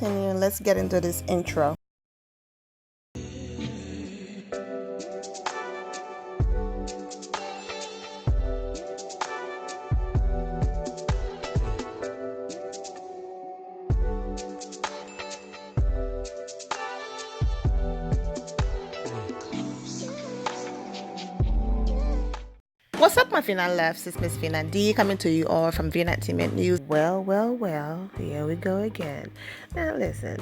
continue. Let's get into this intro. What's up, my Fina Lefts? It's Miss Fina D coming to you all from Vina Entertainment News. Well, here we go again. Now, listen,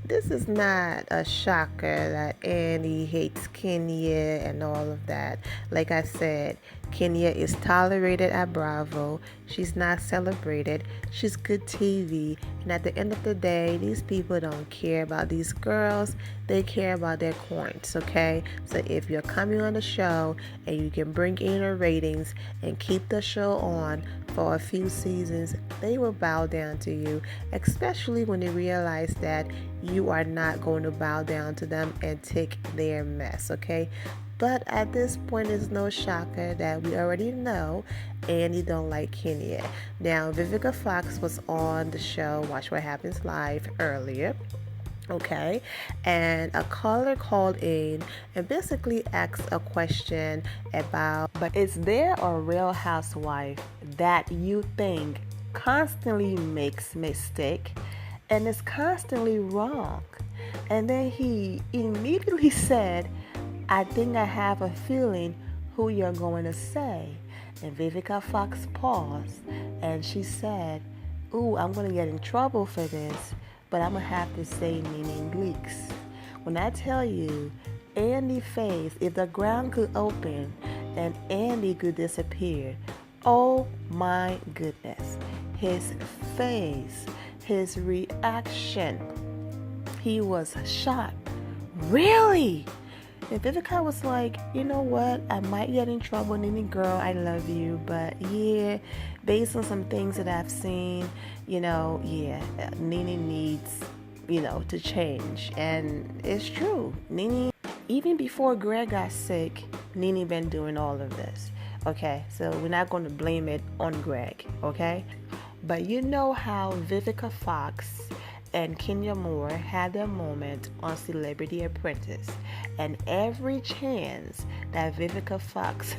this is not a shocker that Annie hates Kenya and all of that. Like I said, Kenya is tolerated at Bravo. She's not celebrated. She's good TV. And at the end of the day, these people don't care about these girls. They care about their coins, okay? So if you're coming on the show and you can bring in the ratings and keep the show on for a few seasons, they will bow down to you, especially when they realize that you are not going to bow down to them and take their mess, okay? But at this point, it's no shocker that we already know Annie don't like Kenya. Now, Vivica Fox was on the show Watch What Happens Live earlier. Okay, and a caller called in and basically asked a question about, but is there a real housewife that you think constantly makes mistake and is constantly wrong? And then he immediately said, I think I have a feeling who you're going to say. And Vivica Fox paused and she said, ooh, I'm going to get in trouble for this, but I'm going to have to say Nene Leaks. When I tell you, Andy's face, if the ground could open and Andy could disappear, oh my goodness. His face, his reaction, he was shocked. Really? And Vivica was like, you know what? I might get in trouble, Nene girl, I love you. But yeah, based on some things that I've seen, Nene needs, to change. And it's true. Nene, even before Greg got sick, Nene been doing all of this. Okay, so we're not going to blame it on Greg, okay? But you know how Vivica Fox and Kenya Moore had their moment on Celebrity Apprentice, and every chance that Vivica Fox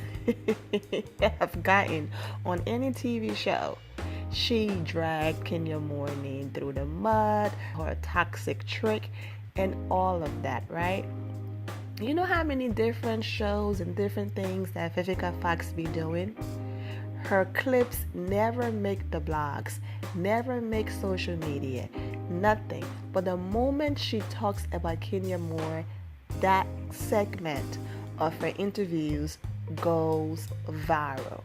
have gotten on any TV show, she dragged Kenya Moore name through the mud, her toxic trick, and all of that, right? You know how many different shows and different things that Vivica Fox be doing? Her clips never make the blogs, never make social media, nothing. But the moment she talks about Kenya Moore, that segment of her interviews goes viral.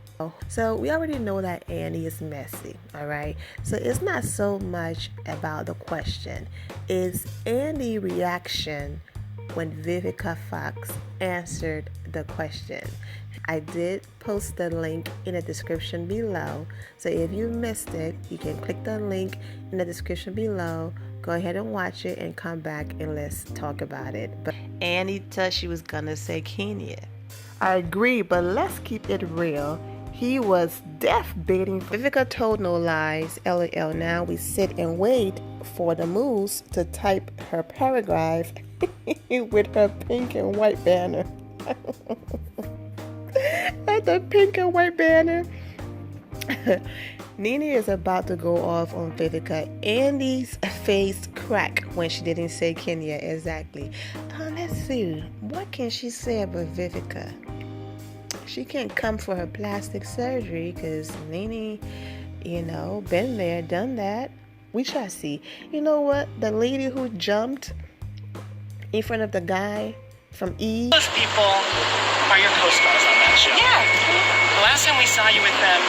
So we already know that Annie is messy, all right? So it's not so much about the question. It's Annie's reaction when Vivica Fox answered the question. I did post the link in the description below. So if you missed it, you can click the link in the description below. Go ahead and watch it and come back and let's talk about it. But Annie thought she was gonna say Kenya. I agree, but let's keep it real. He was deaf baiting. Vivica told no lies, LOL. Now we sit and wait for the moose to type her paragraph with her pink and white banner. At the pink and white banner. Nene is about to go off on Vivica. Andy's face cracked when she didn't say Kenya exactly. Let's see. What can she say about Vivica? She can't come for her plastic surgery because Nene, been there, done that. We shall see. You know what? The lady who jumped in front of the guy from E. Those people are your co-stars on that show. Yeah. The last time we saw you with them,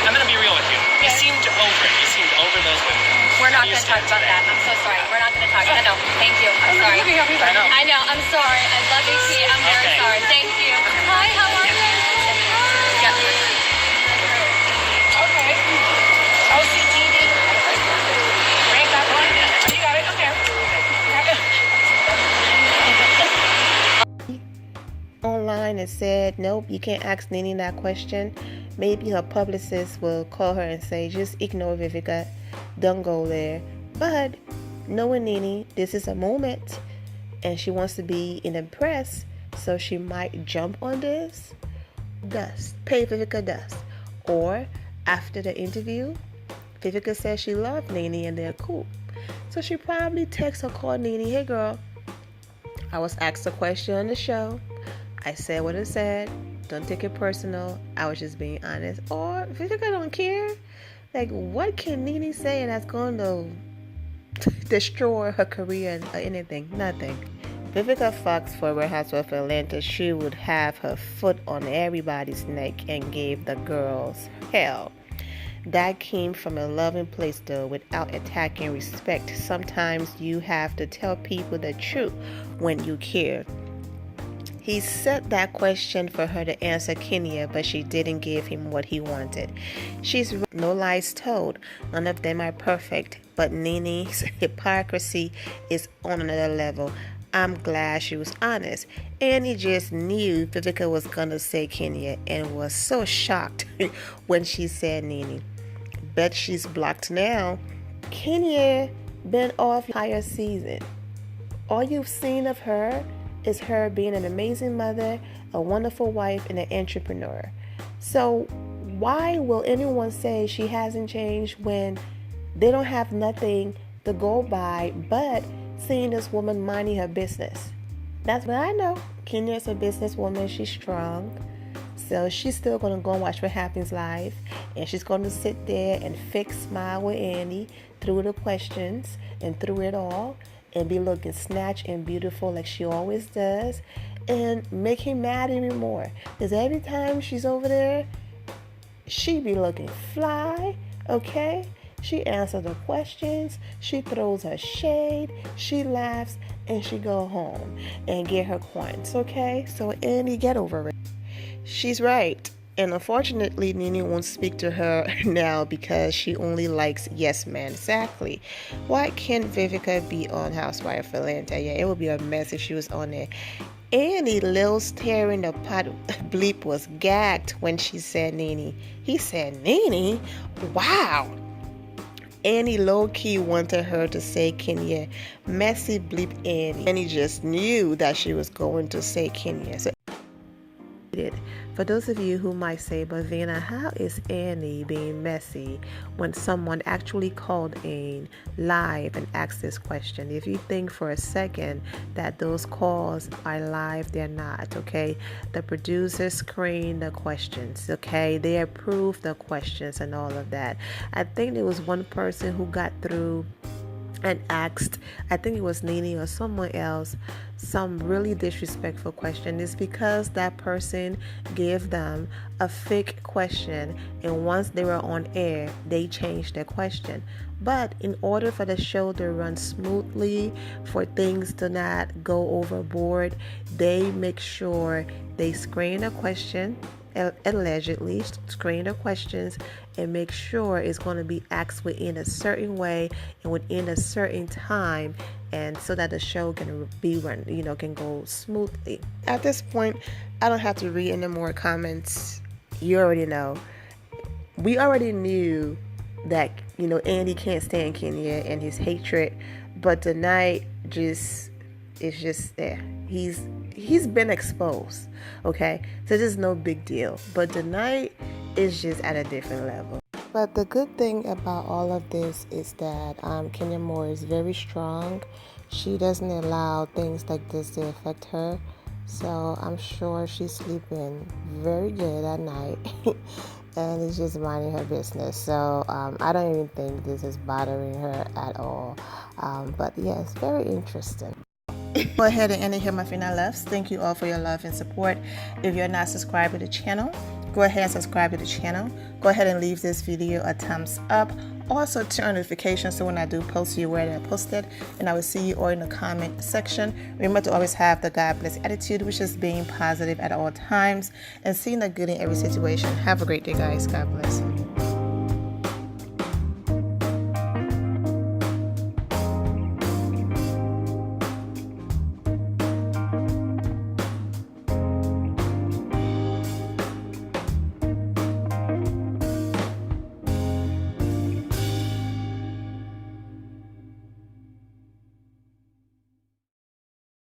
I'm going to be real with you. You seemed over it. You seemed over those women. We're not going to talk about that. I'm so sorry. We're not going to talk. I know. Thank you. I'm sorry. I know. I'm sorry. I love you, T. I'm very sorry. Thank you. Hi, how are you? Yeah. Okay. OCTD. Rank that one. You got it. Okay. Online and said, nope, you can't ask Nene that question. Maybe her publicist will call her and say, just ignore Vivica, don't go there. But knowing Nene, this is a moment and she wants to be in the press, so she might jump on this. Dust. Pay Vivica dust. Or after the interview, Vivica says she loved Nene and they're cool. So she probably texts or call Nene, hey girl, I was asked a question on the show. I said what I said. Don't take it personal. I was just being honest. Or Vivica don't care. Like, what can Nene say that's going to destroy her career or anything? Nothing. Vivica fucks for Real Housewives of Atlanta. She would have her foot on everybody's neck and gave the girls hell. That came from a loving place though, without attacking respect. Sometimes you have to tell people the truth when you care. He set that question for her to answer Kenya, but she didn't give him what he wanted. She's no lies told. None of them are perfect, but Nene's hypocrisy is on another level. I'm glad she was honest. And he just knew Vivica was gonna say Kenya and was so shocked when she said Nene. Bet she's blocked now. Kenya been off higher season. All you've seen of her is her being an amazing mother, a wonderful wife, and an entrepreneur. So why will anyone say she hasn't changed when they don't have nothing to go by but seeing this woman minding her business? That's what I know. Kenya is a businesswoman. She's strong. So she's still going to go and watch what happens live. And she's going to sit there and fake smile with Andy through the questions and through it all. And be looking snatched and beautiful like she always does. And make him mad even more. Because every time she's over there, she be looking fly, okay? She answers the questions. She throws her shade. She laughs. And she go home and get her coins, okay? So Andy, get over it. She's right. And unfortunately, Nene won't speak to her now because she only likes yes men. Exactly. Why can't Vivica be on Housewife of Atlanta? Yeah, it would be a mess if she was on there. Andy, Lil staring the pot bleep, was gagged when she said Nene. He said Nene? Wow. Annie low-key wanted her to say Kenya. Messy bleep Annie. Annie just knew that she was going to say Kenya. So for those of you who might say, but Vina, how is Annie being messy when someone actually called in live and asked this question? If you think for a second that those calls are live, they're not, okay? The producers screened the questions, okay? They approved the questions and all of that. I think there was one person who got through and asked, I think it was Nene or someone else, some really disrespectful question. It's because that person gave them a fake question, and once they were on air, they changed their question. But in order for the show to run smoothly, for things to not go overboard, they make sure they screen a question, allegedly screen the questions, and make sure it's going to be asked within a certain way and within a certain time, and so that the show can be run, can go smoothly. At this point, I don't have to read any more comments. You already know. We already knew that Andy can't stand Kenya and his hatred, but tonight it's just there. He's been exposed, okay? So this is no big deal. But tonight is just at a different level. But the good thing about all of this is that Kenya Moore is very strong. She doesn't allow things like this to affect her. So I'm sure she's sleeping very good at night. And is just minding her business. So I don't even think this is bothering her at all. But yes, very interesting. Go ahead and enter here my final loves. Thank you all for your love and support. If you're not subscribed to the channel, go ahead and subscribe to the channel. Go ahead and leave this video a thumbs up. Also turn on notifications so when I do post, you're aware that I posted. And I will see you all in the comment section. Remember to always have the God bless attitude, which is being positive at all times and seeing the good in every situation. Have a great day, guys. God bless.